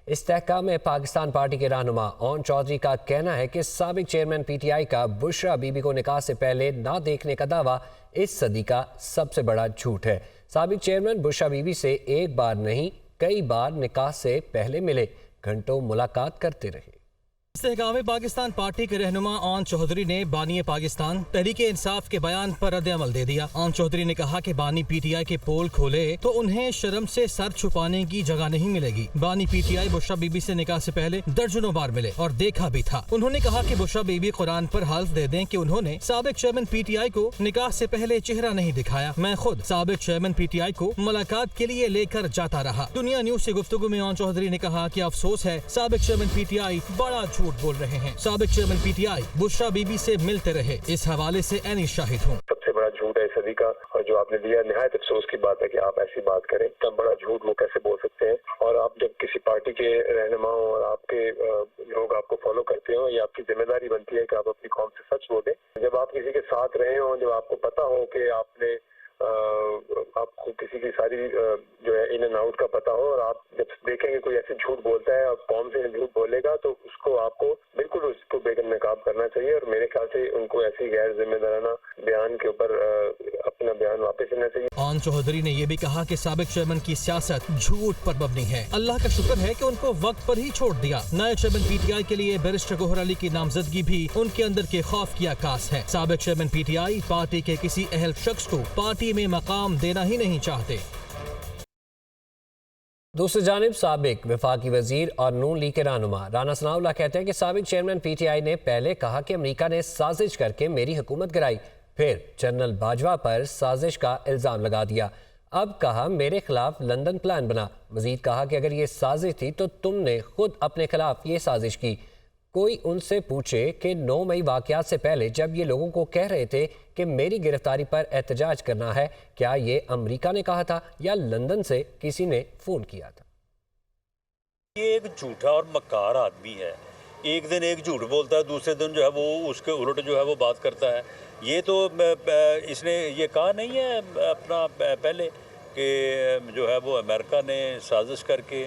استحکام پاکستان پارٹی کے رہنما اون چودھری کا کہنا ہے کہ سابق چیئرمین پی ٹی آئی کا بشرا بی بی کو نکاح سے پہلے نہ دیکھنے کا دعویٰ اس صدی کا سب سے بڑا جھوٹ ہے۔ سابق چیئرمین بشرا بی بی سے ایک بار نہیں کئی بار نکاح سے پہلے ملے، گھنٹوں ملاقات کرتے رہے۔ استحکام پاکستان پارٹی کے رہنما اون چودھری نے بانی پاکستان تحریک انصاف کے بیان پر رد عمل دے دیا۔ اون چودھری نے کہا کہ بانی پی ٹی آئی کے پول کھولے تو انہیں شرم سے سر چھپانے کی جگہ نہیں ملے گی۔ بانی P T I Bushra be be سے نکاح سے پہلے درجنوں بار ملے اور دیکھا بھی تھا۔ انہوں نے کہا کہ بشرا بی بی قرآن پر حلف دے دیں کہ انہوں نے سابق چیئرمین پی ٹی آئی کو نکاح سے پہلے چہرہ نہیں دکھایا۔ میں خود سابق چیئرمین پی ٹی آئی کو ملاقات کے لیے لے کر جاتا رہا۔ دنیا نیوز سے گفتگو میں اون چودھری نے کہا کہ افسوس ہے سابق چیئرمین پی ٹی آئی بڑا جھوٹ بول رہے ہیں۔ سابق chairman P T I Bushra be be سے ملتے رہے، اس حوالے سے عینی شاہد ہوں۔ سب سے بڑا جھوٹ ہے صدی کا، اور جو آپ نے دیا نہایت افسوس کی بات ہے کہ آپ ایسی بات کریں۔ اتنا بڑا جھوٹ وہ کیسے بول سکتے ہیں؟ اور آپ جب کسی پارٹی کے رہنما ہوں اور آپ کے لوگ آپ کو فالو کرتے ہوں، یہ آپ کی ذمہ داری بنتی ہے کہ آپ اپنی قوم سے سچ بولیں۔ جب آپ کسی کے ساتھ رہے ہوں، جب آپ کو پتا ہو کہ آپ کو کسی کی ساری جو ہے ان اینڈ آؤٹ کا پتا ہو، اور آپ جب دیکھیں گے کوئی ایسے جھوٹ بولتا ہے اور قوم سے جھوٹ بولے گا تو اس کو آپ کو بالکل اس کو بے نقاب کرنا چاہیے، اور میرے خیال سے ان کو ایسی غیر ذمہ دارانہ بیان کے اوپر اپنا بیان واپس لینا چاہیے۔ اون چودھری نے یہ بھی کہا کہ سابق چیئرمین کی سیاست جھوٹ پر مبنی ہے۔ اللہ کا شکر ہے کہ ان کو وقت پر ہی چھوڑ دیا۔ نئے چیئرمین پی ٹی آئی کے لیے بیرسٹر گوہر علی کی نامزدگی بھی ان کے اندر کے خوف کی عکاس ہے۔ سابق chairman P T I party کے کسی اہل شخص کو پارٹی میں مقام دینا ہی نہیں چاہتے۔ دوسری جانب سابق وفاقی وزیر اور نون لیگ کے رہنما رانا ثناء اللہ کہتے ہیں کہ سابق چیئرمین پی ٹی آئی نے پہلے کہا کہ امریکہ نے سازش کر کے میری حکومت گرائی، پھر جنرل باجوہ پر سازش کا الزام لگا دیا، اب کہا میرے خلاف لندن پلان بنا۔ مزید کہا کہ اگر یہ سازش تھی تو تم نے خود اپنے خلاف یہ سازش کی۔ کوئی ان سے پوچھے کہ 9 مئی واقعات سے پہلے جب یہ لوگوں کو کہہ رہے تھے کہ میری گرفتاری پر احتجاج کرنا ہے، کیا یہ امریکہ نے کہا تھا یا لندن سے کسی نے فون کیا تھا؟ یہ ایک جھوٹا اور مکار آدمی ہے۔ ایک دن ایک جھوٹ بولتا ہے، دوسرے دن جو ہے وہ اس کے الٹ جو ہے وہ بات کرتا ہے۔ یہ تو اس نے یہ کہا نہیں ہے اپنا پہلے کہ جو ہے وہ امریکہ نے سازش کر کے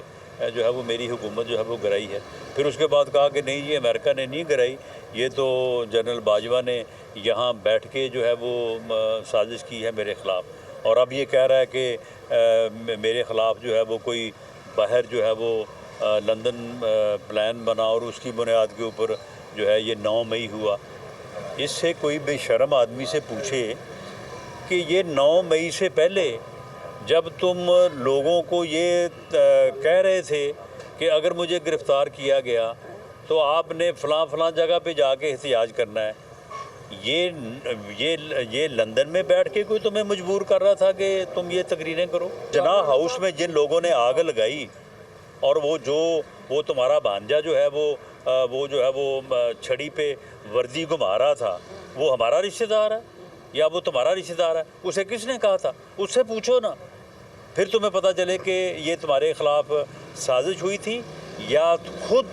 جو ہے وہ میری حکومت جو ہے وہ گرائی ہے۔ پھر اس کے بعد کہا کہ نہیں یہ امریکہ نے نہیں گرائی، یہ تو جنرل باجوہ نے یہاں بیٹھ کے جو ہے وہ سازش کی ہے میرے خلاف۔ اور اب یہ کہہ رہا ہے کہ میرے خلاف جو ہے وہ کوئی باہر جو ہے وہ لندن پلان بنا اور اس کی بنیاد کے اوپر جو ہے یہ 9 مئی ہوا۔ اس سے کوئی بے شرم آدمی سے پوچھے کہ یہ 9 مئی سے پہلے جب تم لوگوں کو یہ کہہ رہے تھے کہ اگر مجھے گرفتار کیا گیا تو آپ نے فلاں فلاں جگہ پہ جا کے احتجاج کرنا ہے، یہ لندن میں بیٹھ کے کوئی تمہیں مجبور کر رہا تھا کہ تم یہ تقریریں کرو؟ جناح ہاؤس میں جن لوگوں نے آگ لگائی اور وہ تمہارا بھانجا جو ہے وہ جو ہے وہ چھڑی پہ وردی گھما رہا تھا، وہ ہمارا رشتہ دار ہے یا وہ تمہارا رشتہ دار ہے؟ اسے کس نے کہا تھا؟ اس سے پوچھو نا، پھر تمہیں پتہ چلے کہ یہ تمہارے خلاف سازش ہوئی تھی یا خود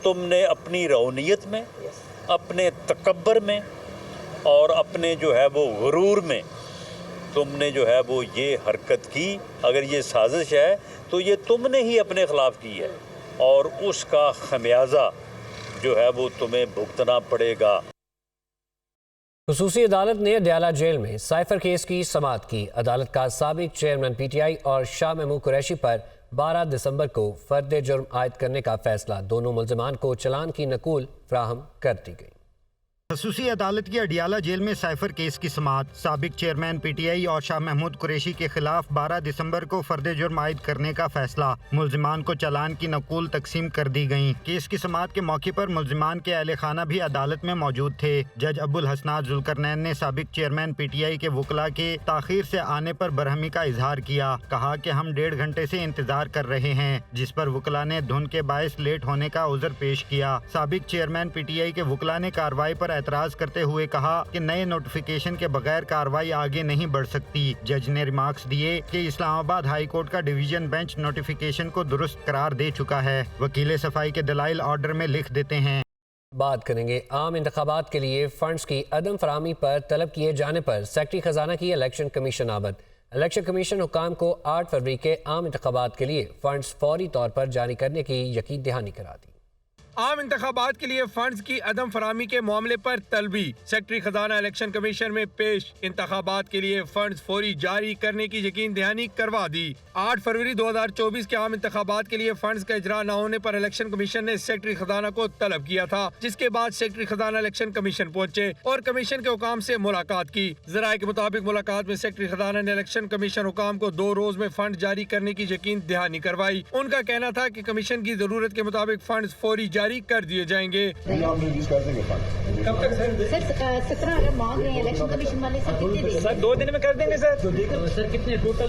تم نے اپنی رونیت میں، اپنے تکبر میں اور اپنے جو ہے وہ غرور میں تم نے جو ہے وہ یہ حرکت کی۔ اگر یہ سازش ہے تو یہ تم نے ہی اپنے خلاف کی ہے اور اس کا خمیازہ جو ہے وہ تمہیں بھگتنا پڑے گا۔ خصوصی عدالت نے اڈیالہ جیل میں سائفر کیس کی سماعت کی۔ عدالت کا سابق چیئرمین پی ٹی آئی اور شاہ محمود قریشی پر 12 دسمبر کو فرد جرم عائد کرنے کا فیصلہ، دونوں ملزمان کو چلان کی نقول فراہم کر دی گئی۔ خصوصی عدالت کی اڈیالہ جیل میں سائفر کیس کی سماعت، سابق چیئرمین پی ٹی آئی اور شاہ محمود قریشی کے خلاف 12 دسمبر کو فرد جرم عائد کرنے کا فیصلہ، ملزمان کو چلان کی نقول تقسیم کر دی گئیں۔ کیس کی سماعت کے موقع پر ملزمان کے اہل خانہ بھی عدالت میں موجود تھے۔ جج ابو الحسنات ذوالقرنین نے سابق چیئرمین پی ٹی آئی کے وکلاء کے تاخیر سے آنے پر برہمی کا اظہار کیا، کہا کہ ہم 1.5 گھنٹے سے انتظار کر رہے ہیں، جس پر وکلاء نے دھند کے باعث لیٹ ہونے کا عذر پیش کیا۔ سابق چیئرمین پی ٹی آئی کے وکلاء نے کارروائی پر اعتراض کرتے ہوئے کہا کہ نئے نوٹیفیکیشن کے بغیر کارروائی آگے نہیں بڑھ سکتی۔ جج نے ریمارکس دیے کہ اسلام آباد ہائی کورٹ کا ڈویژن بینچ نوٹیفیکیشن کو درست قرار دے چکا ہے۔ وکیل صفائی کے دلائل آرڈر میں لکھ دیتے ہیں۔ بات کریں گے عام انتخابات کے لیے فنڈز کی عدم فراہمی پر طلب کیے جانے پر سیکرٹری خزانہ کی الیکشن کمیشن آمد۔ الیکشن کمیشن حکام کو 8 فروری کے عام انتخابات کے لیے فنڈز فوری طور پر جاری کرنے کی یقین دہانی کرا دی۔ عام انتخابات کے لیے فنڈز کی عدم فراہمی کے معاملے پر طلبی، سیکرٹری خزانہ الیکشن کمیشن میں پیش۔ انتخابات کے لیے فنڈز فوری جاری کرنے کی یقین دہانی کروا دی۔ 8 فروری 2024 کے عام انتخابات کے لیے فنڈز کا اجرا نہ ہونے پر الیکشن کمیشن نے سیکرٹری خزانہ کو طلب کیا تھا، جس کے بعد سیکرٹری خزانہ الیکشن کمیشن پہنچے اور کمیشن کے حکام سے ملاقات کی۔ ذرائع کے مطابق ملاقات میں سیکرٹری خزانہ نے الیکشن کمیشن حکام کو 2 روز میں فنڈ جاری کرنے کی یقین دہانی کروائی۔ ان کا کہنا تھا کہ کمیشن کی ضرورت کے مطابق فنڈز فوری جاری کر دیے جائیں گے۔ کب تک سر 17 ارب مانگ رہے ہیں الیکشن کمیشن والے، سر کتنے دیں؟ سر 2 دن میں کر دیں گے سر۔ سر کتنے ٹوٹل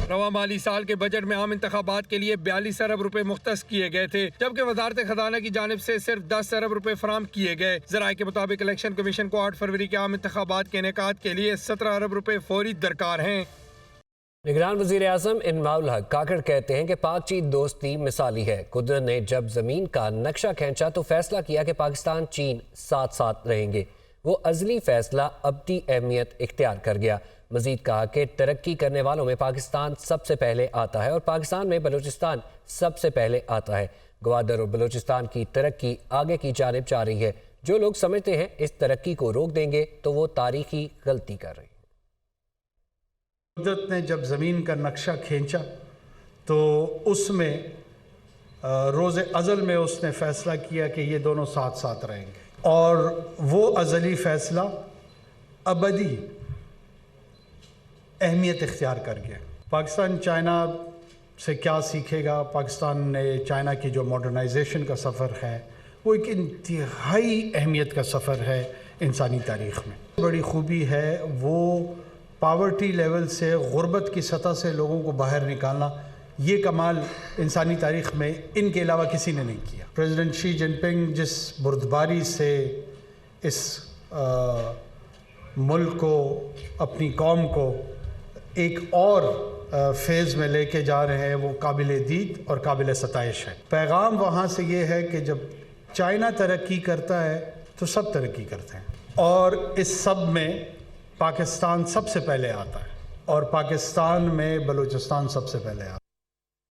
رواں مالی سال کے بجٹ میں عام انتخابات کے لیے 42 ارب روپے مختص کیے گئے تھے، جبکہ وزارت خزانہ کی جانب سے صرف 10 ارب روپے فراہم کیے گئے۔ ذرائع کے مطابق الیکشن کمیشن کو 8 فروری کے عام انتخابات کے انعقاد کے لیے 17 ارب روپے فوری درکار ہیں۔ نگران وزیر اعظم انواع الحق کاکڑ کہتے ہیں کہ پاک چین دوستی مثالی ہے۔ قدرت نے جب زمین کا نقشہ کھینچا تو فیصلہ کیا کہ پاکستان چین ساتھ ساتھ رہیں گے۔ وہ ازلی فیصلہ ابدی اہمیت اختیار کر گیا۔ مزید کہا کہ ترقی کرنے والوں میں پاکستان سب سے پہلے آتا ہے اور پاکستان میں بلوچستان سب سے پہلے آتا ہے۔ گوادر اور بلوچستان کی ترقی آگے کی جانب جا رہی ہے۔ جو لوگ سمجھتے ہیں اس ترقی کو روک دیں گے تو وہ تاریخی غلطی کر رہے ہیں۔ قدرت نے جب زمین کا نقشہ کھینچا تو اس میں روز ازل میں اس نے فیصلہ کیا کہ یہ دونوں ساتھ ساتھ رہیں گے، اور وہ ازلی فیصلہ ابدی اہمیت اختیار کر گیا۔ پاکستان چائنا سے کیا سیکھے گا؟ پاکستان نے چائنا کی جو ماڈرنائزیشن کا سفر ہے وہ ایک انتہائی اہمیت کا سفر ہے انسانی تاریخ میں۔ بڑی خوبی ہے وہ پاورٹی لیول سے، غربت کی سطح سے لوگوں کو باہر نکالنا۔ یہ کمال انسانی تاریخ میں ان کے علاوہ کسی نے نہیں کیا۔ پریزیڈنٹ شی جن پنگ جس بردباری سے اس ملک کو، اپنی قوم کو ایک اور فیز میں لے کے جا رہے ہیں، وہ قابل دید اور قابل ستائش ہے۔ پیغام وہاں سے یہ ہے کہ جب چائنا ترقی کرتا ہے تو سب ترقی کرتے ہیں، اور اس سب میں پاکستان سب سے پہلے آتا ہے، اور پاکستان میں بلوچستان سب سے پہلے آتا ہے۔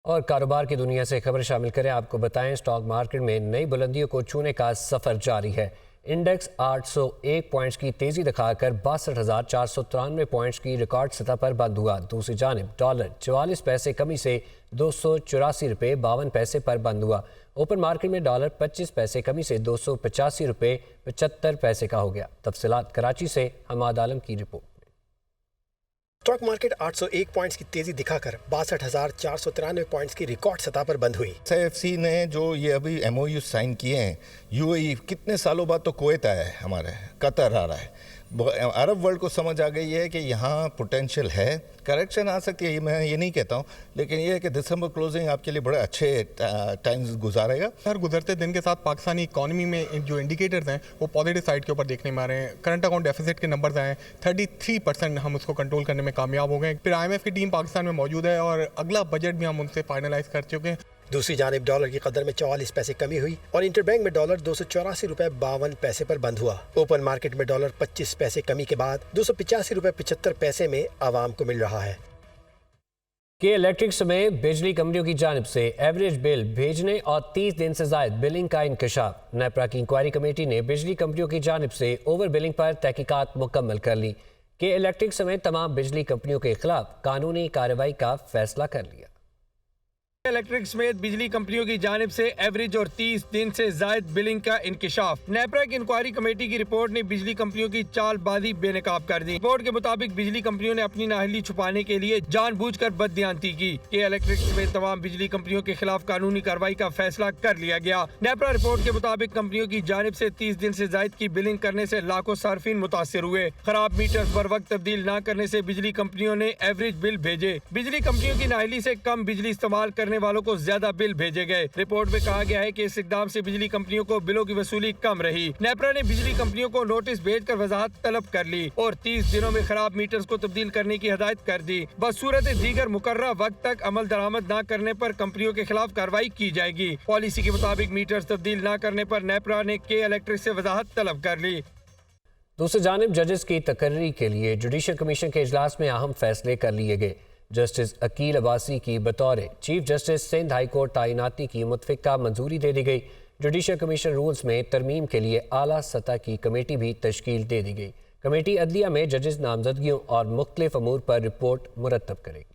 اور کاروبار کی دنیا سے خبر شامل کریں، آپ کو بتائیں اسٹاک مارکیٹ میں نئی بلندیوں کو چھونے کا سفر جاری ہے۔ انڈیکس 801 پوائنٹس کی تیزی دکھا کر 62,493 پوائنٹس کی ریکارڈ سطح پر بند ہوا۔ دوسری جانب ڈالر 44 پیسے کمی سے 284 روپے 52 پیسے پر بند ہوا۔ اوپن مارکیٹ میں ڈالر 25 پیسے کمی سے 285 روپے 75 پیسے کا ہو گیا۔ تفصیلات کراچی سے حماد عالم کی رپورٹ۔ اسٹاک مارکیٹ 801 پوائنٹس کی تیزی دکھا کر 62,493 پوائنٹس کی ریکارڈ سطح پر بند ہوئی۔ IFC نے جو یہ ابھی MOU سائن کیے ہیں، UAE کتنے سالوں بعد تو کویت آیا ہے، ہمارے قطر آ رہا ہے، عرب ورلڈ کو سمجھ آ گئی ہے کہ یہاں پوٹینشیل ہے، کریکشن آ سکتی ہے، میں یہ نہیں کہتا ہوں، لیکن یہ ہے کہ دسمبر کلوزنگ آپ کے لیے بڑے اچھے ٹائمز گزارے گا۔ ہر گزرتے دن کے ساتھ پاکستانی اکانومی میں جو انڈیکیٹرز ہیں وہ پازیٹیو سائڈ کے اوپر دیکھنے میں آ رہے ہیں۔ کرنٹ اکاؤنٹ ڈیفیسٹ کے نمبرز آئے ہیں، 33% ہم اس کو کنٹرول کرنے میں کامیاب ہو گئے۔ پھر IMF کی ٹیم پاکستان میں موجود ہے اور اگلا بجٹ بھی ہم ان سے فائنلائز کر چکے ہیں۔ دوسری جانب ڈالر کی قدر میں 44 پیسے کمی ہوئی اور انٹر بینک میں ڈالر 284 روپے 52 پیسے پر بند ہوا۔ اوپن مارکیٹ میں ڈالر 25 پیسے کمی کے بعد 285 روپے 75 پیسے میں عوام کو مل رہا ہے۔ کے الیکٹرکس میں بجلی کمپنیوں کی جانب سے ایوریج بل بھیجنے اور 30 دن سے زائد بلنگ کا انکشاف۔ نیپرا کی انکوائری کمیٹی نے بجلی کمپنیوں کی جانب سے اوور بلنگ پر تحقیقات مکمل کر لی۔ کے الیکٹرک سمیت تمام بجلی کمپنیوں کے خلاف قانونی کارروائی کا فیصلہ کر لیا۔ الیکٹرک سمیت بجلی کمپنیوں کی جانب سے ایوریج اور 30 دن سے زائد بلنگ کا انکشاف۔ نیپرا کی انکوائری کمیٹی کی رپورٹ نے بجلی کمپنیوں کی چال بازی بے نقاب کر دی۔ رپورٹ کے مطابق بجلی کمپنیوں نے اپنی نااہلی چھپانے کے لیے جان بوجھ کر بددیانتی کی۔ کہ الیکٹرک سمیت تمام بجلی کمپنیوں کے خلاف قانونی کارروائی کا فیصلہ کر لیا گیا۔ نیپرا رپورٹ کے مطابق کمپنیوں کی جانب سے 30 دن سے زائد کی بلنگ کرنے سے لاکھوں صارفین متاثر ہوئے۔ خراب میٹر پر وقت تبدیل نہ کرنے سے بجلی کمپنیوں نے ایوریج بل بھیجے۔ بجلی کمپنیوں کی نااہلی سے کم بجلی استعمال کرنے والوں کو زیادہ بل بھیجے گئے۔ رپورٹ میں کہا گیا ہے کہ اس اقدام سے بجلی کمپنیوں کو بلوں کی وصولی کم رہی۔ نیپرا نے بجلی کمپنیوں کو نوٹس بھیج کر وضاحت طلب کر لی اور 30 دنوں میں خراب میٹرز کو تبدیل کرنے کی ہدایت کر دی۔ بصورت دیگر مقررہ وقت تک عمل درآمد نہ کرنے پر کمپنیوں کے خلاف کارروائی کی جائے گی۔ پالیسی کے مطابق میٹرز تبدیل نہ کرنے پر نیپرا نے کے الیکٹرک سے وضاحت طلب کر لی۔ دوسری جانب ججز کی تقرری کے لیے جوڈیشل کمیشن کے اجلاس میں اہم فیصلے کر لیے گئے۔ جسٹس عقیل عباسی کی بطور chief justice Sindh high court تعیناتی کی متفقہ منظوری دے دی گئی۔ جوڈیشل کمیشن رولز میں ترمیم کے لیے اعلیٰ سطح کی کمیٹی بھی تشکیل دے دی گئی۔ کمیٹی عدلیہ میں ججز نامزدگیوں اور مختلف امور پر رپورٹ مرتب کرے گی۔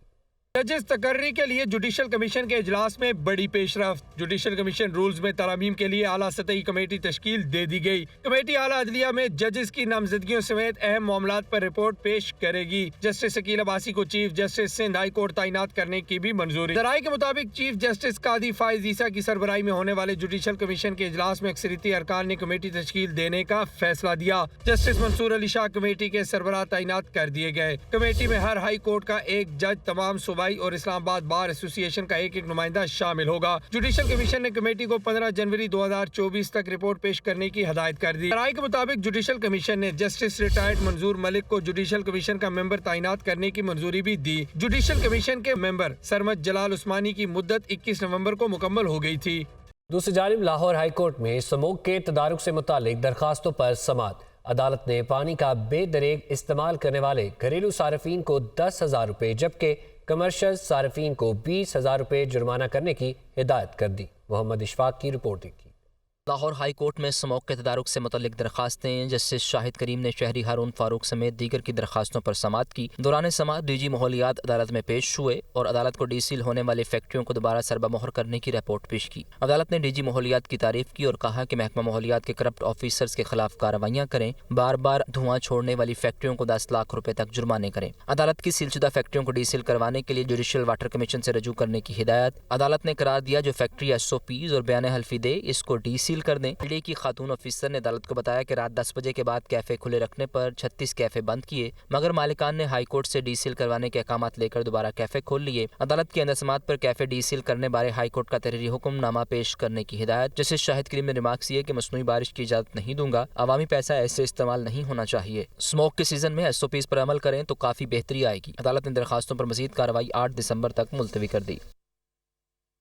ججز تقرری کے لیے جوڈیشل کمیشن کے اجلاس میں بڑی پیش رفت۔ جوڈیشل کمیشن رولز میں ترامیم کے لیے اعلیٰ سطحی کمیٹی تشکیل دے دی گئی۔ کمیٹی اعلیٰ عدلیہ میں ججز کی نامزدگیوں سمیت اہم معاملات پر رپورٹ پیش کرے گی۔ جسٹس عقیل عباسی کو chief justice Sindh high court تعینات کرنے کی بھی منظوری۔ ذرائع کے مطابق چیف جسٹس قاضی فائز عیسیٰ کی سربراہی میں ہونے والے جوڈیشل کمیشن کے اجلاس میں اکثریتی ارکان نے کمیٹی تشکیل دینے کا فیصلہ دیا۔ جسٹس منصور علی شاہ کمیٹی کے سربراہ تعینات کر دیے گئے۔ کمیٹی میں ہر ہائی کورٹ کا ایک جج، تمام صوبائی اور اسلام آباد بار ایسوسی ایشن کا ایک نمائندہ شامل ہوگا۔ جوڈیشل کمیشن نے کمیٹی کو 15 جنوری 2024 تک رپورٹ پیش کرنے کی ہدایت کر دی۔ رائے کے مطابق جوڈیشل کمیشن نے جسٹس ریٹائرڈ منظور ملک کو جوڈیشل کمیشن کا ممبر تعینات کرنے کی منظوری بھی دی۔ جوڈیشل کمیشن کے ممبر سرمد جلال عثمانی کی مدت 21 نومبر کو مکمل ہو گئی تھی۔ دوسری جانب لاہور ہائی کورٹ میں اسموگ کے تدارک سے متعلق درخواستوں پر سماعت۔ عدالت نے پانی کا بے دریغ استعمال کرنے والے گھریلو صارفین کو 10,000 روپے جبکہ کمرشل صارفین کو 20,000 روپے جرمانہ کرنے کی ہدایت کر دی۔ محمد اشفاق کی رپورٹ دیکھی۔ لاہور ہائی کورٹ میں اسموگ کے تدارک سے متعلق درخواستیں جسٹس شاہد کریم نے شہری ہارون فاروق سمیت دیگر کی درخواستوں پر سماعت کی۔ دوران سماعت ڈی جی ماحولیات عدالت میں پیش ہوئے اور عدالت کو ڈی سیل ہونے والی فیکٹریوں کو دوبارہ سربہ مہر کرنے کی رپورٹ پیش کی۔ عدالت نے ڈی جی ماحولیات کی تعریف کی اور کہا کہ محکمہ ماحولیات کے کرپٹ آفیسرز کے خلاف کارروائیاں کریں، بار بار دھواں چھوڑنے والی فیکٹریوں کو 10 لاکھ روپے تک جرمانے کریں۔ عدالت کی سیل شدہ فیکٹریوں کو ڈی سیل کروانے کے لیے جوڈیشل واٹر کمیشن سے رجوع کرنے کی ہدایت۔ عدالت نے قرار دیا جو فیکٹری SOPs اور بیان حلفی دے اس کو ڈی سیل کر دیں۔ کی خاتون آفیسر نے عدالت کو بتایا کہ رات 10 بجے کے بعد کیفے کھلے رکھنے پر 36 کیفے بند کیے، مگر مالکان نے ہائی کورٹ سے ڈی سیل کروانے کے احکامات لے کر دوبارہ کیفے کھول لیے۔ عدالت کے اندر سماعت پر کیفے ڈی سیل کرنے بارے ہائی کورٹ کا تحریری حکم نامہ پیش کرنے کی ہدایت۔ جسٹس شاہد کریم نے ریمارکس کیے کہ مصنوعی بارش کی اجازت نہیں دوں گا، عوامی پیسہ ایسے استعمال نہیں ہونا چاہیے۔ اسموگ کے سیزن میں SOPs پر عمل کریں تو کافی بہتری آئے گی۔ عدالت نے درخواستوں پر مزید کارروائی 8 دسمبر تک ملتوی کر دی۔